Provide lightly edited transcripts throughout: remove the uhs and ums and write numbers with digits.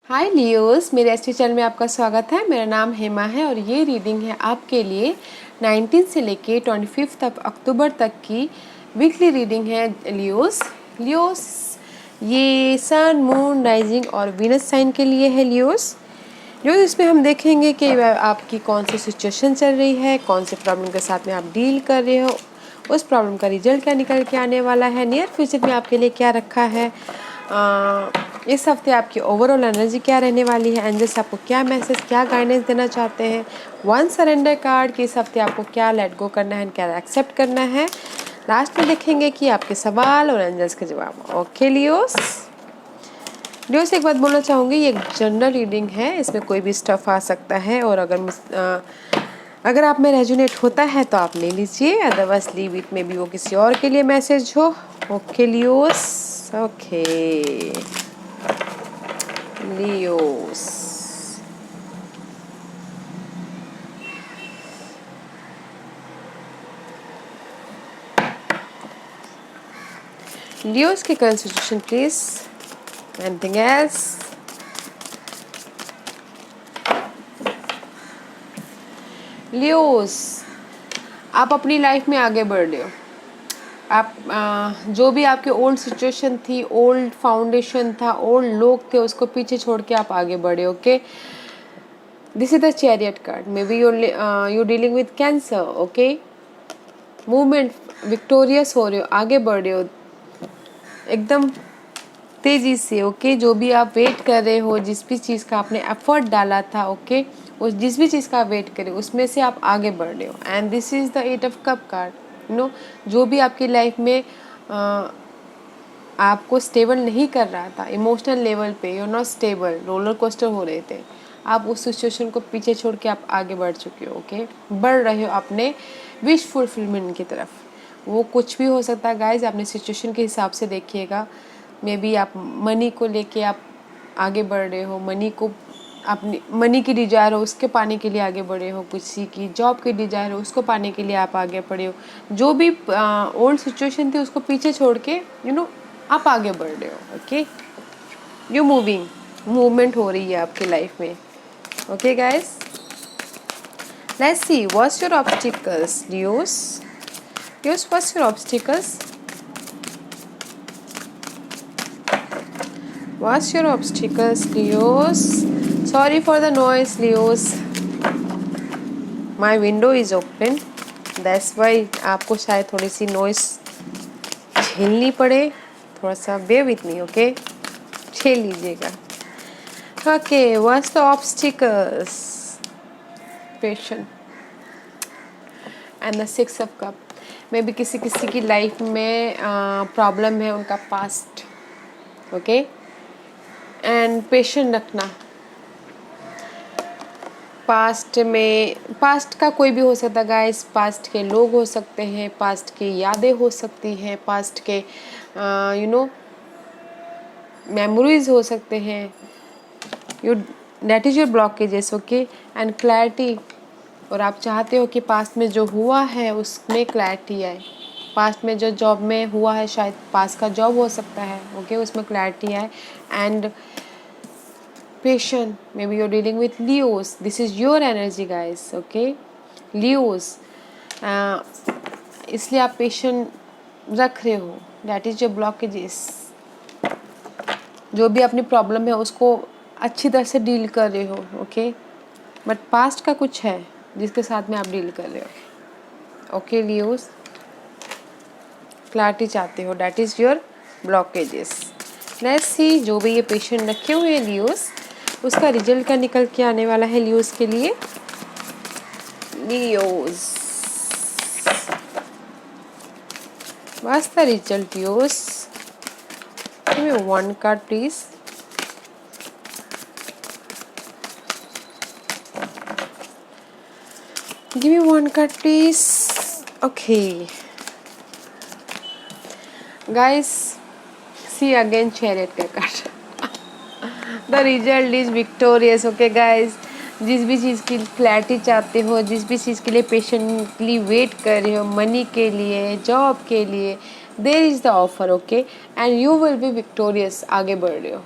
हाय Leos, मेरे ST channel में आपका स्वागत है। मेरा नाम हेमा है और ये रीडिंग है आपके लिए 19 से लेके 25 अक्टूबर तक की वीकली रीडिंग है। लियोस ये सन, मून, राइजिंग और वीनस साइन के लिए है। लियोस इसमें हम देखेंगे कि आपकी कौन सी सिचुएशन चल रही है, कौन से प्रॉब्लम के साथ में आप डील कर रहे हो, उस प्रॉब्लम का रिजल्ट क्या निकल के आने वाला है, नियर फ्यूचर में आपके लिए क्या रखा है, इस हफ्ते आपकी ओवरऑल एनर्जी क्या रहने वाली है, एंजल्स आपको क्या मैसेज, क्या गाइडेंस देना चाहते हैं, वन सरेंडर कार्ड कि इस हफ्ते आपको क्या लेट गो करना है, क्या एक्सेप्ट करना है। लास्ट में देखेंगे कि आपके सवाल और एंजल्स के जवाब। ओके लियोस, एक बात बोलना चाहूँगी, ये एक जनरल रीडिंग है, इसमें कोई भी स्टफ आ सकता है और अगर आप में रेजोनेट होता है तो आप ले लीजिए, अदरवाइज लीव इट, में भी वो किसी और के लिए मैसेज हो। Okay Leos, okay Leos, Leos की current situation please, anything else. Leos, आप अपनी लाइफ में आगे बढ़ रहे हो। आप जो भी आपके ओल्ड सिचुएशन थी, ओल्ड फाउंडेशन था, ओल्ड लोग थे, उसको पीछे छोड़ के आप आगे बढ़े। Okay, this is the chariot card. May be you dealing with cancer. Okay, movement, victorious हो रहे हो, आगे बढ़ रहे हो एकदम तेजी से। ओके, जो भी आप वेट कर रहे हो, जिस भी चीज़ का आपने एफर्ट डाला था, ओके, उस जिस भी चीज़ का आप वेट करें उसमें से आप आगे बढ़ रहे हो। And this is the 8 of cup card. जो भी आपकी लाइफ में आपको स्टेबल नहीं कर रहा था, इमोशनल लेवल पे you not stable, roller coaster हो रहे थे, आप उस सिचुएशन को पीछे छोड़ के आप आगे बढ़ चुके हो। ओके, बढ़ रहे हो अपने विश फुलफिलमेंट की तरफ। वो कुछ भी हो सकता है गाइज, अपने सिचुएशन के हिसाब से देखिएगा। मे बी आप मनी को लेके आप आगे बढ़ रहे हो, मनी को अपनी मनी की डिजायर हो उसके पाने के लिए आगे बढ़े हो, किसी की जॉब की डिजायर हो उसको पाने के लिए आप आगे बढ़े हो। जो भी ओल्ड सिचुएशन थी उसको पीछे छोड़ के आप आगे बढ़ रहे हो। ओके, यू मूविंग, मूवमेंट हो रही है आपकी लाइफ में। Okay guys, let's see what's your obstacles. Leos, what's your obstacles, what's your obstacles Leos. Sorry for the noise Leos, my window is open, that's why आपको शायद थोड़ी सी noise झेलनी पड़े, थोड़ा सा बेयर विथ मी। ओके, झेल लीजिएगा। Okay, what's the obstacles, patient and the 6 of cup. मे भी किसी की लाइफ में प्रॉब्लम है, उनका पास्ट। ओके, एंड पेशेंट रखना। पास्ट का कोई भी हो सकता है गाइस, पास्ट के लोग हो सकते हैं, पास्ट की यादें हो सकती हैं, पास्ट के मेमोरीज हो सकते हैं। That is your blockages. Okay, and clarity, और आप चाहते हो कि पास्ट में जो हुआ है उसमें क्लैरिटी आए। पास्ट में जो जॉब में हुआ है, शायद पास्ट का जॉब हो सकता है, ओके, उसमें क्लैरिटी आए। And patient, maybe you're dealing with Leos, this is your energy guys. okay, Leos, इसलिए आप पेशेंट रख रहे हो। दैट इज योर ब्लॉकेजेस, जो भी अपनी प्रॉब्लम है उसको अच्छी तरह से डील कर रहे हो। ओके, बट पास्ट का कुछ है जिसके साथ में आप डील कर रहे हो। ओके लियोस, क्लैरिटी चाहते हो, that is your blockages. Let's see, जो भी ये पेशेंट रखे हुए हैं लियोस, उसका रिजल्ट क्या निकल के आने वाला है लियोस के लिए। Leos, what's the result Leos, give me one card please. Give me one card please. Okay guys, see again chariot का card. The result is victorious. Okay guys, जिस भी चीज़ की क्लैरिटी चाहते हो, जिस भी चीज़ के लिए पेशेंटली वेट कर रहे हो, मनी के लिए, जॉब के लिए, there is the offer. Okay, and you will be victorious, आगे बढ़ रहे हो।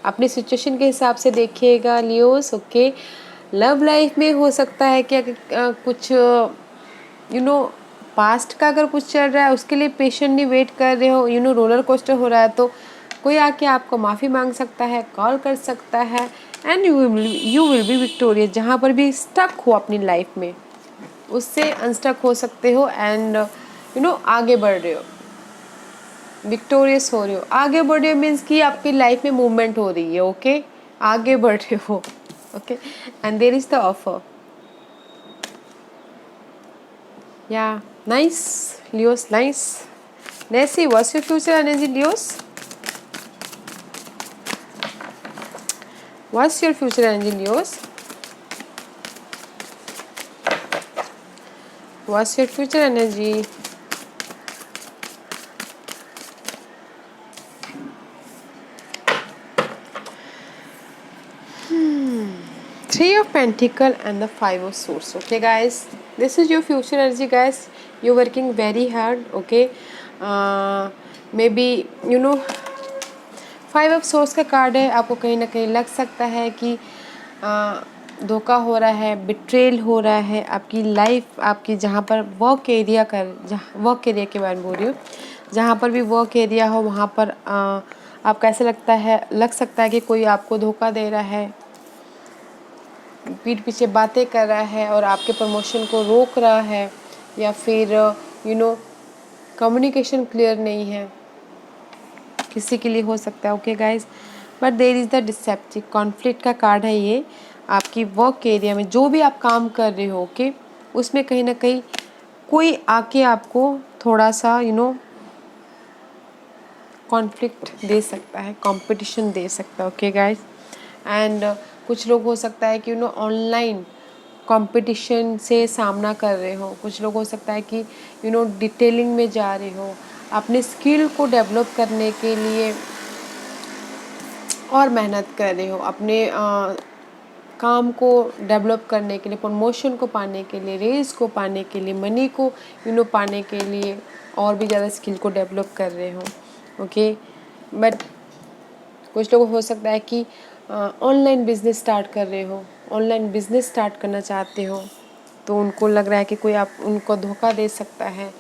अपनी सिचुएशन के हिसाब से देखिएगा लियोस, ओके। लव लाइफ में हो सकता है कि कुछ पास्ट का अगर कुछ चल रहा है उसके लिए पेशेंटली वेट कर रहे हो, रोलर कोस्टर हो रहा है, तो कोई आके आपको माफ़ी मांग सकता है, कॉल कर सकता है, and you will be victorious. जहाँ पर भी स्टक हो अपनी लाइफ में उससे अनस्टक हो सकते हो, एंड आगे बढ़ रहे हो, विक्टोरियस हो रहे हो। आगे बढ़ रहे हो मीन्स कि आपकी लाइफ में मूवमेंट हो रही है, ओके। आगे बढ़ रहे हो, okay. And there is the offer, yeah nice Leos, nice. Let's see what's your future energy Leos, what's your future energy Leos, what's your future energy. Three of Pentacle and the Five of Swords. Okay, guys, this is your future energy, guys. You're working very hard. Okay, maybe five of source का card है। आपको कहीं ना कहीं लग सकता है कि धोखा हो रहा है, बिट्रेल हो रहा है। आपकी लाइफ, आपकी जहाँ पर वर्क एरिया वर्क एरिया के बारे में बोल रही हूँ, जहाँ पर भी वर्क एरिया हो वहाँ पर आपको ऐसा लग सकता है कि कोई आपको धोखा दे रहा है, पीठ पीछे बातें कर रहा है और आपके प्रमोशन को रोक रहा है, या फिर कम्युनिकेशन क्लियर नहीं है, किसी के लिए हो सकता है। Okay guys, but there is the deceptive conflict का कार्ड है ये। आपकी वर्क एरिया में जो भी आप काम कर रहे हो, ओके, उसमें कहीं ना कहीं कोई आके आपको थोड़ा सा कॉन्फ्लिक्ट दे सकता है, कंपटीशन दे सकता है। ओके गाइस, एंड कुछ लोग हो सकता है कि ऑनलाइन कंपटीशन से सामना कर रहे हो। कुछ लोग हो सकता है कि डिटेलिंग में जा रहे हो, अपने स्किल को डेवलप करने के लिए और मेहनत कर रहे हो, अपने काम को डेवलप करने के लिए, प्रमोशन को पाने के लिए, रेज को पाने के लिए, मनी को पाने के लिए और भी ज़्यादा स्किल को डेवलप कर रहे हो। ओके, बट कुछ लोग हो सकता है कि ऑनलाइन बिजनेस स्टार्ट कर रहे हो, ऑनलाइन बिजनेस स्टार्ट करना चाहते हो, तो उनको लग रहा है कि कोई आप उनको धोखा दे सकता है,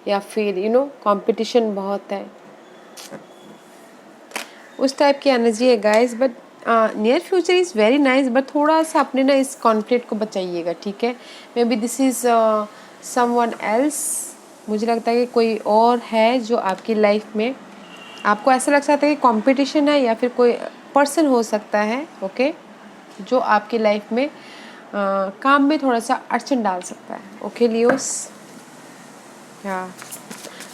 या फिर कंपटीशन बहुत है, उस टाइप की एनर्जी है guys. But near future is very nice, but थोड़ा सा अपने ना इस कॉन्फ्लिक्ट को बचाइएगा, ठीक है। May be this is someone else. मुझे लगता है कि कोई और है जो आपकी लाइफ में, आपको ऐसा लग सकता है कि कंपटीशन है, या फिर कोई पर्सन हो सकता है, ओके, जो आपकी लाइफ में काम में थोड़ा सा अड़चन डाल सकता है। ओके लियोस, हाँ,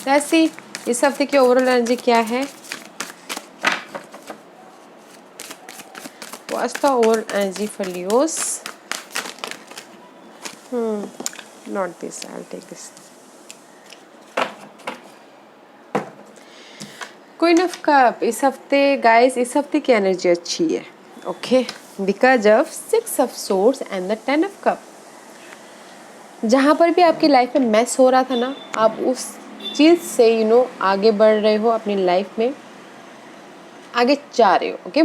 ऐसी इस हफ्ते की ओवरऑल एनर्जी क्या है? What's the overall energy for Leos? Not this. I'll take this. Queen of cup इस हफ्ते गाइस, इस हफ्ते की एनर्जी अच्छी है, okay, because of six of swords and the ten of cup. जहाँ पर भी आपकी लाइफ में मैस हो रहा था ना, आप उस चीज़ से आगे बढ़ रहे हो, अपनी लाइफ में आगे जा रहे हो। ओके,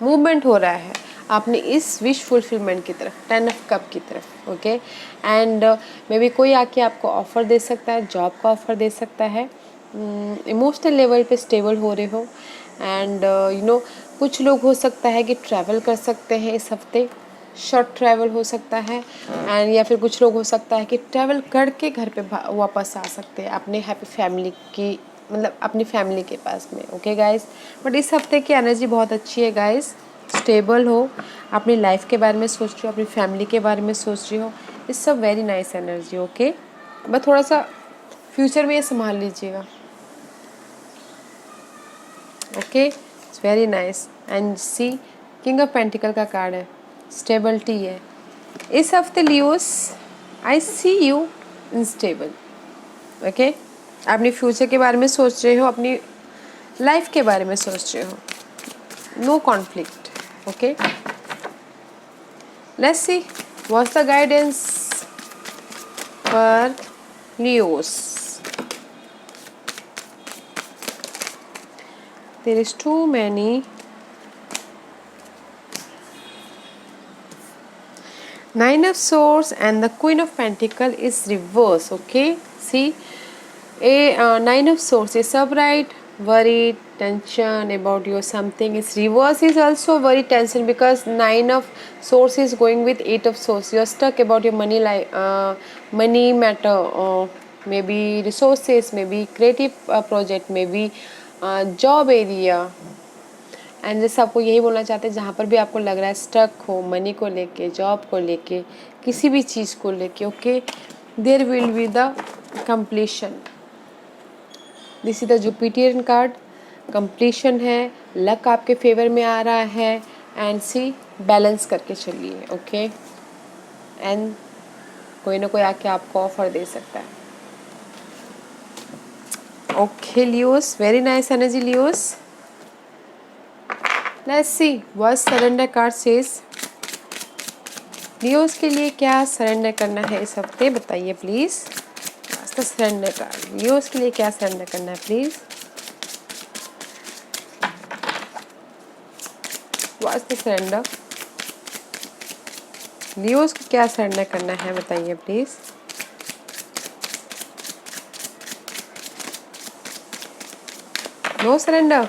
मूवमेंट हो रहा है आपने इस विश फुलफिलमेंट की तरफ, टेन ऑफ कप की तरफ। ओके, एंड मे बी कोई आके आपको ऑफ़र दे सकता है, जॉब का ऑफ़र दे सकता है, इमोशनल लेवल पे स्टेबल हो रहे हो, एंड कुछ लोग हो सकता है कि ट्रैवल कर सकते हैं इस हफ्ते, शॉर्ट ट्रैवल हो सकता है, एंड या फिर कुछ लोग हो सकता है कि ट्रैवल करके घर पे वापस आ सकते हैं अपने हैप्पी फैमिली की, मतलब अपनी फैमिली के पास में। ओके गाइस, बट इस हफ्ते की एनर्जी बहुत अच्छी है गाइस, स्टेबल हो, अपनी लाइफ के बारे में सोच रही हो, अपनी फैमिली के बारे में सोच रही हो, it's a very nice energy. Okay, बस थोड़ा सा फ्यूचर में ये संभाल लीजिएगा। Okay, it's very nice, and see king of pentacle का कार्ड है, स्टेबिलिटी है इस हफ्ते Leos. I see you unstable. Okay, अपनी फ्यूचर के बारे में सोच रहे हो, अपनी लाइफ के बारे में सोच रहे हो, no conflict. Okay, let's see what's the guidance for Leos. There is too many Nine of Swords and the Queen of Pentacle is reverse. Okay, see, Nine of Swords is upright, worried, tension about your something. Is reverse is also worry, tension, because Nine of Swords is going with Eight of Swords. You're stuck about your money, like money matter, or maybe resources, maybe creative project, maybe job area. And जैसे आपको यही बोलना चाहते हैं, जहाँ पर भी आपको लग रहा है स्टक हो मनी को लेके, जॉब को लेके, किसी भी चीज़ को लेके, okay, there will be the completion. This is the Jupitian card, completion है, लक आपके फेवर में आ रहा है। एंड सी, बैलेंस करके चलिए, ओके। एंड कोई ना कोई आके आपको ऑफर दे सकता है। Okay Leos, very nice energy Leos. Let's see what surrender card says. Leos के लिए क्या सरेंडर करना है इस हफ्ते, बताइए प्लीज। सरेंडर कार्ड लियोस के लिए क्या सरेंडर करना है please. What's the surrender, Leos को क्या सरेंडर करना है बताइए please. No surrender.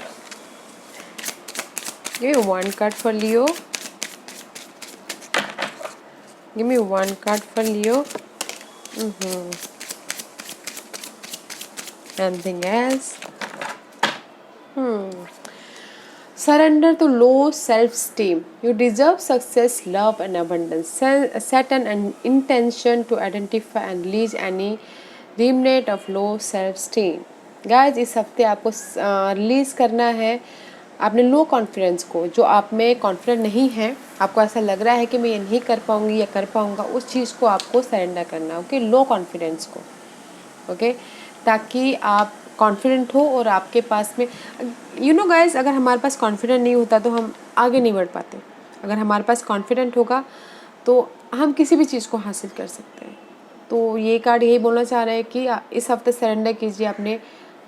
Give me one card for Leo, give me one card for Leo. Anything else? Surrender to low self-esteem. You deserve success, love, and abundance. Set an intention to identify and release any remnant of low self-esteem. Guys, इस हफ्ते आपको release करना है अपने low confidence को, जो आप में कॉन्फिडेंट नहीं है, आपको ऐसा लग रहा है कि मैं ये नहीं कर पाऊंगी या कर पाऊंगा, उस चीज़ को आपको सरेंडर करना, ओके, लो कॉन्फिडेंस को, ओके, ताकि आप कॉन्फिडेंट हो और आपके पास में, यू नो गाइज, अगर हमारे पास कॉन्फिडेंट नहीं होता तो हम आगे नहीं बढ़ पाते। अगर हमारे पास कॉन्फिडेंट होगा तो हम किसी भी चीज़ को हासिल कर सकते हैं। तो ये कार्ड यही बोलना चाह रहा है कि इस हफ्ते सरेंडर कीजिए अपने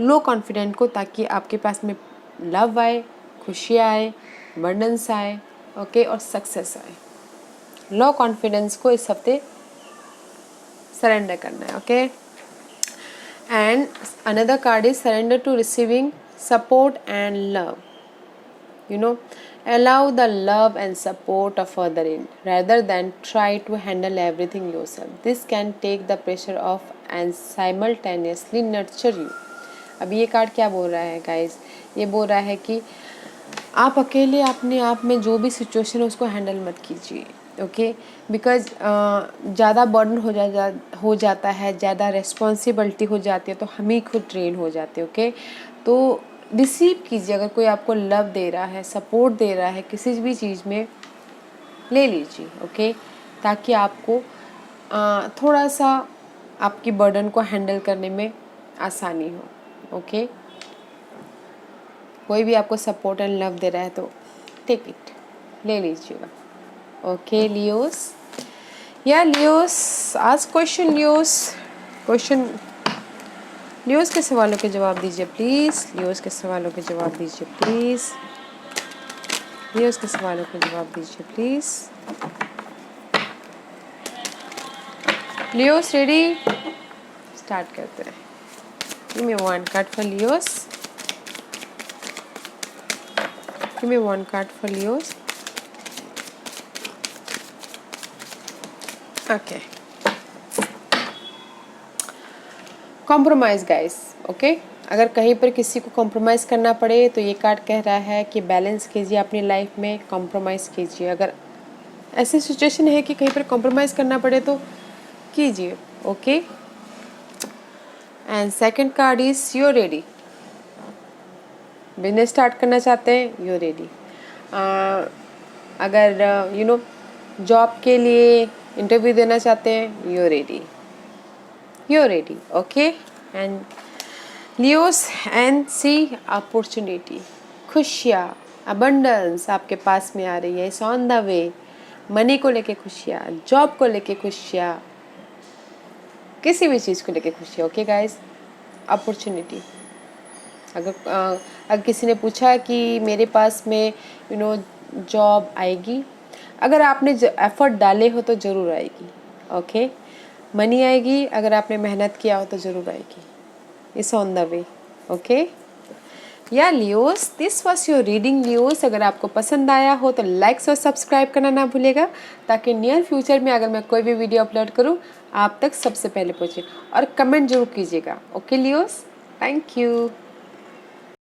लो कॉन्फिडेंट को, ताकि आपके पास में लव आए, खुशी आए, अबंडेंस आए, ओके, और सक्सेस आए। लो कॉन्फिडेंस को इस हफ्ते सरेंडर करना है, okay. And another card is surrender to receiving support and love. You know, allow the love and support of other in rather than try to handle everything yourself. This can take the pressure off and simultaneously nurture you. अब ये card क्या बोल रहा है guys, ये बोल रहा है कि आप अकेले अपने आप में जो भी सिचुएशन है उसको हैंडल मत कीजिए, ओके, बिकॉज ज़्यादा बर्डन हो जाता है, ज़्यादा रिस्पॉन्सिबिलिटी हो जाती है, तो हम ही खुद ट्रेन हो जाते हैं, ओके। तो रिसीव कीजिए, अगर कोई आपको लव दे रहा है, सपोर्ट दे रहा है किसी भी चीज़ में, ले लीजिए, ओके, ताकि आपको थोड़ा सा आपकी बर्डन को हैंडल करने में आसानी हो, ओके। कोई भी आपको सपोर्ट एंड लव दे रहा है तो टेक इट, ले लीजिएगा, ओके लियोस। या लियोस, आज क्वेश्चन लियोस, क्वेश्चन लियोस के सवालों के जवाब दीजिए प्लीज़, लियोस के सवालों के जवाब दीजिए प्लीज़, लियोस के सवालों के जवाब दीजिए प्लीज़। लियोस रेडी, स्टार्ट करते हैं। Give me one card for Leos, give me one card for Leos, okay. Compromise guys, okay, अगर कहीं पर किसी को कॉम्प्रोमाइज़ करना पड़े तो ये कार्ड कह रहा है कि बैलेंस कीजिए अपनी लाइफ में, कॉम्प्रोमाइज़ कीजिए। अगर ऐसी सिचुएशन है कि कहीं पर कॉम्प्रोमाइज़ करना पड़े तो कीजिए, okay. And second card is you ready, business start करना चाहते हैं, यू रेडी। अगर यू नो जॉब के लिए इंटरव्यू देना चाहते हैं, you ready, you ready, okay. And Leos and see opportunity, खुशियाँ, अबंडेंस आपके पास में आ रही है, it's on the way. Money को लेके खुशियाँ, जॉब को लेके खुशियाँ, किसी भी चीज़ को लेके खुशियाँ, ओके गाइस। अपॉर्चुनिटी, अगर किसी ने पूछा कि मेरे पास में यू नो जॉब आएगी, अगर आपने एफर्ट डाले हो तो ज़रूर आएगी। ओके, मनी आएगी, अगर आपने मेहनत किया हो तो ज़रूर आएगी। It's on the way. Okay yeah Leos, this was your reading Leos. अगर आपको पसंद आया हो तो लाइक्स और सब्सक्राइब करना ना भूलेगा, ताकि नियर फ्यूचर में अगर मैं कोई भी वीडियो अपलोड करूँ आप तक सबसे पहले पहुँचे। और कमेंट जरूर कीजिएगा। Okay Leos, thank you.